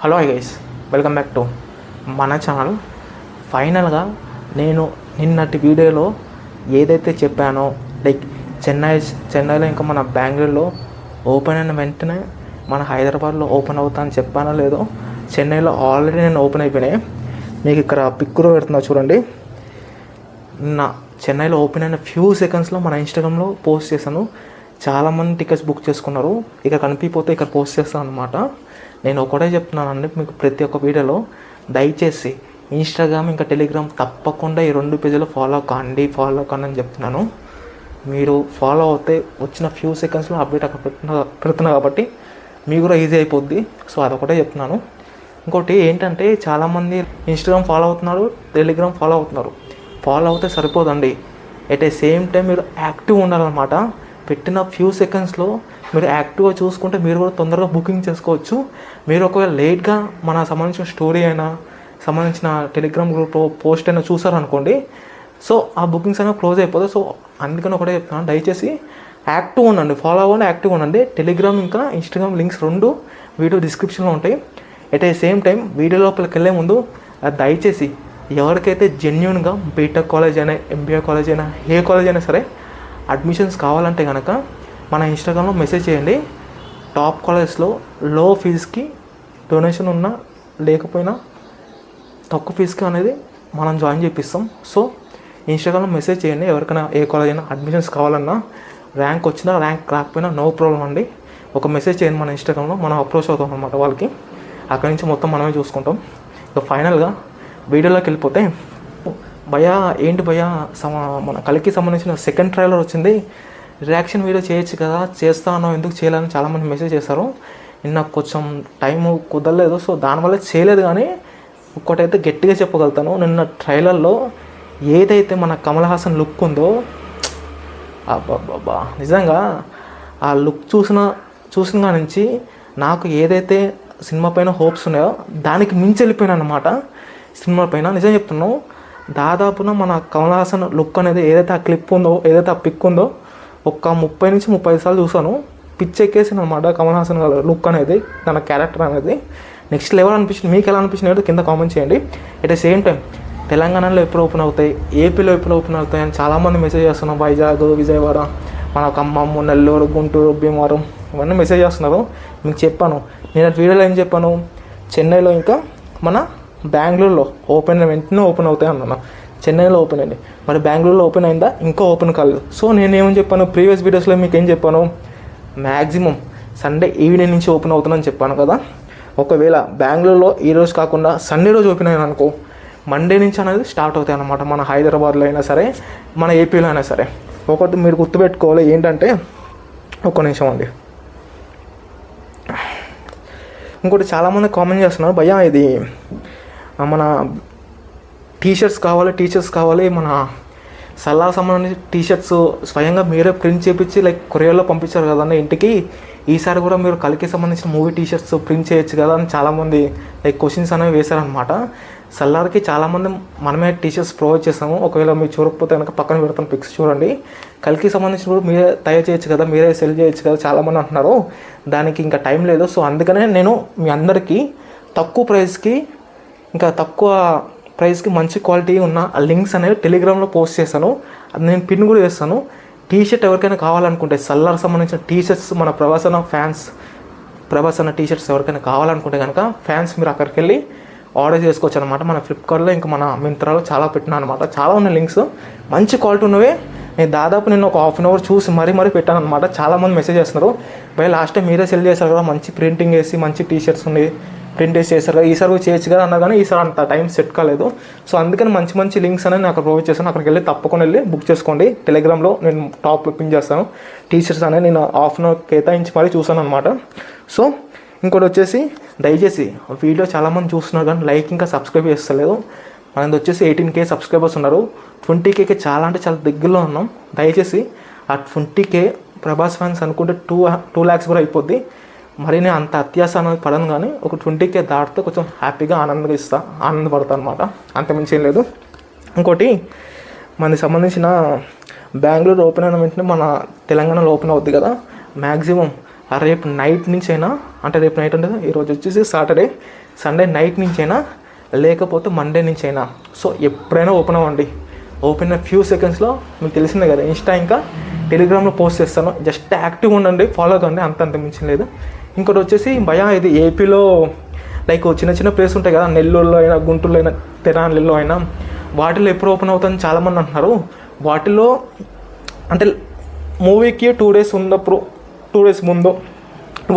Hello guys, welcome back to మన channel. ఫైనల్గా నేను నిన్నటి వీడియోలో ఏదైతే చెప్పానో, లైక్ చెన్నైలో ఇంకా మన బెంగళూరులో ఓపెన్ అయిన వెంటనే మన హైదరాబాద్లో ఓపెన్ అవుతా అని చెప్పానో లేదో, చెన్నైలో ఆల్రెడీ నేను ఓపెన్ అయిపోయినాయి. మీకు ఇక్కడ పిక్కులో పెడుతున్నా చూడండి. నా చెన్నైలో ఓపెన్ అయిన ఫ్యూ సెకండ్స్లో మన ఇన్స్టాగ్రామ్లో పోస్ట్ చేశాను. చాలామంది టికెట్స్ బుక్ చేసుకున్నారు. ఇక్కడ కనిపిపోతే ఇక్కడ పోస్ట్ చేస్తాను అనమాట. నేను ఒకటే చెప్తున్నానండి మీకు ప్రతి ఒక్క వీడియోలో, దయచేసి ఇన్స్టాగ్రామ్ ఇంకా టెలిగ్రామ్ తప్పకుండా ఈ 2 పేజీలు ఫాలో కండి అని చెప్తున్నాను. మీరు ఫాలో అవుతే వచ్చిన ఫ్యూ సెకండ్స్లో అప్డేట్ అక్కడ పెడుతున్నా కాబట్టి మీకు కూడా ఈజీ అయిపోద్ది. సో అదొకటే చెప్తున్నాను. ఇంకోటి ఏంటంటే, చాలామంది ఇన్స్టాగ్రామ్ ఫాలో అవుతున్నారు, టెలిగ్రామ్ ఫాలో అవుతున్నారు. ఫాలో అవుతే సరిపోదండి, ఎట్ ఏ సేమ్ టైం మీరు యాక్టివ్ ఉండాలన్నమాట. పెట్టిన ఫ్యూ సెకండ్స్లో మీరు యాక్టివ్గా చూసుకుంటే మీరు కూడా తొందరగా బుకింగ్ చేసుకోవచ్చు. మీరు ఒకవేళ లేట్గా మన సంబంధించిన స్టోరీ అయినా సంబంధించిన టెలిగ్రామ్ గ్రూప్లో పోస్ట్ అయినా చూసారనుకోండి, సో ఆ బుకింగ్స్ అయినా క్లోజ్ అయిపోతాయి. సో అందుకని ఒకటే చెప్తున్నాను, దయచేసి యాక్టివ్ ఉండండి, ఫాలో అవ్వండి, యాక్టివ్గా ఉండండి. టెలిగ్రామ్ ఇంకా ఇన్స్టాగ్రామ్ లింక్స్ 2 వీడియో డిస్క్రిప్షన్లో ఉంటాయి. At a same time video లోపలికి వెళ్ళే ముందు దయచేసి ఎవరికైతే జెన్యున్గా బీటెక్ కాలేజ్ అయినా, ఎంబీఏ కాలేజ్ అయినా, ఏ కాలేజ్ అయినా సరే అడ్మిషన్స్ కావాలంటే కనుక మన ఇన్స్టాగ్రామ్లో మెసేజ్ చేయండి. టాప్ కాలేజ్లో లో ఫీజుకి డొనేషన్ ఉన్నా లేకపోయినా తక్కువ ఫీజుకి అనేది మనం జాయిన్ చేపిస్తాం. సో ఇన్స్టాగ్రామ్లో మెసేజ్ చేయండి. ఎవరికైనా ఏ కాలేజ్ అయినా అడ్మిషన్స్ కావాలన్నా, ర్యాంక్ వచ్చినా ర్యాంక్ రాకపోయినా నో ప్రాబ్లం అండి. ఒక మెసేజ్ చేయండి మన ఇన్స్టాగ్రామ్లో, మనం అప్రోచ్ అవుతాం అనమాట వాళ్ళకి. అక్కడి నుంచి మొత్తం మనమే చూసుకుంటాం. ఇక ఫైనల్గా వీడియోలోకి వెళ్ళిపోతే, భయ్యా ఏంటి భయ్యా, మన కలికి సంబంధించిన సెకండ్ ట్రైలర్ వచ్చింది, రియాక్షన్ వీడియో చేయొచ్చు కదా, చేస్తాను ఎందుకు చేయాలని చాలామంది మెసేజ్ చేశారు. నాకు కొంచెం టైము కుదరలేదు, సో దానివల్ల చేయలేదు. కానీ ఒక్కటైతే గట్టిగా చెప్పగలుగుతాను, నిన్న ట్రైలర్లో ఏదైతే మన కమల్ హాసన్ లుక్ ఉందో, అబ్బాబ్బా నిజంగా ఆ లుక్ చూసిన నుంచి నాకు ఏదైతే సినిమా పైన హోప్స్ ఉన్నాయో దానికి మించి వెళ్ళిపోయినా అనమాట. సినిమా పైన నిజం చెప్తున్నాను, దాదాపున మన కమల్ హాసన్ లుక్ అనేది ఏదైతే ఆ క్లిప్ ఉందో, ఏదైతే ఆ పిక్ ఉందో, ఒక 30 నుంచి 35 సార్లు చూసాను. పిచ్చెక్కేసిన అనమాట కమల్ హాసన్ లుక్ అనేది, తన క్యారెక్టర్ అనేది నెక్స్ట్ లెవెల్ అనిపించింది. మీకు ఎలా అనిపించినట్టు కింద కామెంట్ చేయండి. ఎట్ ద సేమ్ టైం తెలంగాణలో ఎప్పుడు ఓపెన్ అవుతాయి, ఏపీలో ఎప్పుడు ఓపెన్ అవుతాయి అని చాలామంది మెసేజ్ చేస్తున్నారు. వైజాగ్, విజయవాడ, మన ఖమ్మం, నెల్లూరు, గుంటూరు, భీమవరం ఇవన్నీ మెసేజ్ చేస్తున్నారు. మీకు చెప్పాను, నేను వీడియోలో ఏం చెప్పాను, చెన్నైలో ఇంకా మన బెంగళూరులో ఓపెన్ వెంటనే ఓపెన్ అవుతాయి అన్నాను. చెన్నైలో ఓపెన్ అయింది, మరి బెంగళూరులో ఓపెన్ అయిందా, ఇంకా ఓపెన్ కాలేదు. సో నేనేమని చెప్పాను, ప్రీవియస్ వీడియోస్లో మీకు ఏం చెప్పాను, మ్యాక్సిమం సండే ఈవినింగ్ నుంచి ఓపెన్ అవుతుందని చెప్పాను కదా. ఒకవేళ బెంగళూరులో ఈరోజు కాకుండా సండే రోజు ఓపెన్ అయ్యాను అనుకో, మండే నుంచి అనేది స్టార్ట్ అవుతాయి అన్నమాట. మన హైదరాబాద్లో అయినా సరే, మన ఏపీలో అయినా సరే. ఒకటి మీరు గుర్తుపెట్టుకోవాలి ఏంటంటే, ఒక్క నిమిషం అండి. ఇంకోటి చాలామంది కామెంట్ చేస్తున్నారు, భయ్యా ఇది మన టీషర్ట్స్ కావాలి, మన సల్లార్ సంబంధించి టీషర్ట్స్ స్వయంగా మీరే ప్రింట్ చేయించి లైక్ కొరియర్లో పంపించారు కదండి ఇంటికి, ఈసారి కూడా మీరు కలికి సంబంధించిన మూవీ టీషర్ట్స్ ప్రింట్ చేయొచ్చు కదా అని చాలామంది లైక్ క్వశ్చన్స్ అనేవి వేశారనమాట. సల్లార్కి చాలామంది మనమే టీషర్ట్స్ ప్రొవైడ్ చేస్తాము. ఒకవేళ మీరు చూడకపోతే కనుక పక్కన పెడతాను పిక్స్ చూడండి. కలికి సంబంధించిన కూడా మీరే తయారు చేయొచ్చు కదా, మీరే సెల్ చేయొచ్చు కదా చాలామంది అంటున్నారు. దానికి ఇంకా టైం లేదు. సో అందుకనే నేను మీ అందరికీ తక్కువ ప్రైస్కి మంచి క్వాలిటీ ఉన్న లింక్స్ అనేవి టెలిగ్రామ్లో పోస్ట్ చేశాను. అది నేను పిన్ కూడా చేస్తాను. టీషర్ట్ ఎవరికైనా కావాలనుకుంటే, సల్లార్ సంబంధించిన టీషర్ట్స్, మన ప్రభాస్ అన్న టీషర్ట్స్ ఎవరికైనా కావాలనుకుంటే కనుక ఫ్యాన్స్ మీరు అక్కడికి వెళ్ళి ఆర్డర్ చేసుకోవచ్చు అనమాట. మన ఫ్లిప్కార్ట్లో ఇంకా మన మింత్రాలో చాలా పెట్టినా అనమాట. చాలా ఉన్నాయి లింక్స్, మంచి క్వాలిటీ ఉన్నవే. నేను ఒక హాఫ్ అన్ అవర్ చూసి మరీ పెట్టాను అనమాట. చాలామంది మెసేజ్ చేస్తున్నారు, బై లాస్ట్ టైం మీరే సెల్ చేశారు కదా, మంచి ప్రింటింగ్ వేసి మంచి టీషర్ట్స్ ఉన్నాయి, ప్రింట్ వేసి చేశారు కదా, ఈసారి కూడా చేయొచ్చు కదా అన్నా కానీ ఈసారి అంత టైం సెట్ కాలేదు. సో అందుకని మంచి లింక్స్ అనేది నేను అక్కడ ప్రొవైడ్ చేశాను. అక్కడికి వెళ్ళి తప్పకుండా బుక్ చేసుకోండి. టెలిగ్రామ్లో నేను టాప్లో పిన్ చేస్తాను. టీషర్ట్స్ అనేది నేను హాఫ్ అన్ అవర్ కేటాయించి మరీ చూసాను అనమాట. సో ఇంకోటి వచ్చేసి, దయచేసి వీడియో చాలామంది చూస్తున్నారు కానీ లైక్ ఇంకా సబ్స్క్రైబ్ చేస్తలేదు. మనది వచ్చేసి 18K సబ్స్క్రైబర్స్ ఉన్నారు. 20Kకి చాలా దగ్గరలో ఉన్నాం. దయచేసి ఆ 20K ప్రభాస్ ఫ్యాన్స్ అనుకుంటే 2 lakhs కూడా అయిపోద్ది. మరి నేను అంత అత్యాస అనేది పడను, కానీ ఒక 20K దాటితే కొంచెం హ్యాపీగా ఆనందపడతాను అనమాట. అంతమించి ఏం లేదు. ఇంకోటి, మనకి సంబంధించిన బెంగళూరు ఓపెన్ అయిన వెంటనే మన తెలంగాణలో ఓపెన్ అవుద్ది కదా, మ్యాక్సిమం రేపు నైట్ నుంచి అయినా, అంటే రేపు నైట్ అంటే ఈరోజు వచ్చేసి సాటర్డే, సండే నైట్ నుంచైనా లేకపోతే మండే నుంచైనా. సో ఎప్పుడైనా ఓపెన్ అవ్వండి. ఓపెన్ ఫ్యూ సెకండ్స్లో మీకు తెలిసిందే కదా, ఇన్స్టా ఇంకా టెలిగ్రామ్లో పోస్ట్ చేస్తాను. జస్ట్ యాక్టివ్గా ఉండండి, ఫాలో అవ్వండి, అంత మించి లేదు. ఇంకోటి వచ్చేసి భయ, ఇది ఏపీలో లైక్ చిన్న చిన్న ప్లేస్ ఉంటాయి కదా, నెల్లూరులో అయినా, గుంటూరులో అయినా, తెనాలిలో అయినా, వాటిలో ఎప్పుడు ఓపెన్ అవుతుందని చాలామంది అంటున్నారు. వాటిలో అంటే మూవీకి 2 days ఉన్నప్పుడు, 2 days ముందు,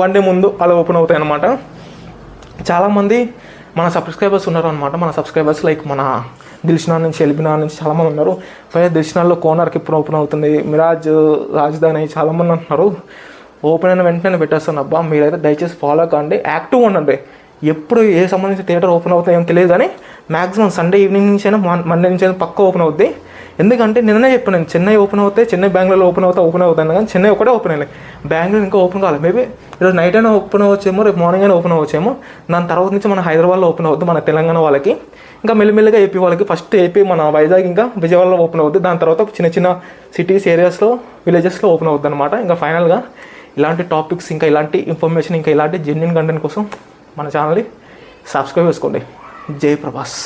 1 day ముందు అలా ఓపెన్ అవుతాయి అన్నమాట. చాలామంది మన సబ్స్క్రైబర్స్ ఉన్నారు అనమాట. మన సబ్స్క్రైబర్స్ లైక్ మన దిల్షనా నుంచి, ఎల్బినా నుంచి చాలామంది ఉన్నారు. పైగా దిల్షనాలో కోనర్కి ఇప్పుడు ఓపెన్ అవుతుంది, మిరాజ్, రాజధాని చాలామంది అంటున్నారు. ఓపెన్ అయిన వెంటనే పెట్టేస్తాను. అబ్బా మీరైతే దయచేసి ఫాలో కాండి, యాక్టివ్గా ఉండండి. ఎప్పుడు ఏ సంబంధించిన థియేటర్ ఓపెన్ అవుతాయో ఏం తెలియదు, కానీ మ్యాక్సిమం సండే ఈవినింగ్ నుంచి అయినా, మండే నుంచి అయినా పక్క ఓపెన్ అవుద్ది. ఎందుకంటే నిన్ననే చెప్పాను నేను, చెన్నై ఓపెన్ అవుతాయి, చెన్నై బెంగళూరులో ఓపెన్ అవుతాను, కానీ చెన్నై ఒకటే ఓపెన్ అయ్యాయి, బెంగళూరు ఇంకా ఓపెన్ కావాలి. మేబీ ఈరోజు నైట్ అయినా ఓపెన్ అవ్వచ్చేమో, రేపు మార్నింగ్ అయినా ఓపెన్ అవ్వచ్చేమో. దాని తర్వాత నుంచి మన హైదరాబాద్లో ఓపెన్ అవుతుంది, మన తెలంగాణ వాళ్ళకి. ఇంకా మెల్లిమెల్లిగా ఏపీ వాళ్ళకి, ఫస్ట్ ఏపీ మన వైజాగ్ ఇంకా విజయవాడలో ఓపెన్ అవుతుంది. దాని తర్వాత చిన్న చిన్న సిటీస్, ఏరియాస్లో, విలేజెస్లో ఓపెన్ అవుతుంది అనమాట. ఇంకా ఫైనల్గా ఇలాంటి టాపిక్స్, ఇంకా ఇలాంటి ఇన్ఫర్మేషన్, ఇంకా ఇలాంటి జెన్యున్ కంటెంట్ కోసం మన ఛానల్ని సబ్స్క్రైబ్ చేసుకోండి. జై ప్రభాస్.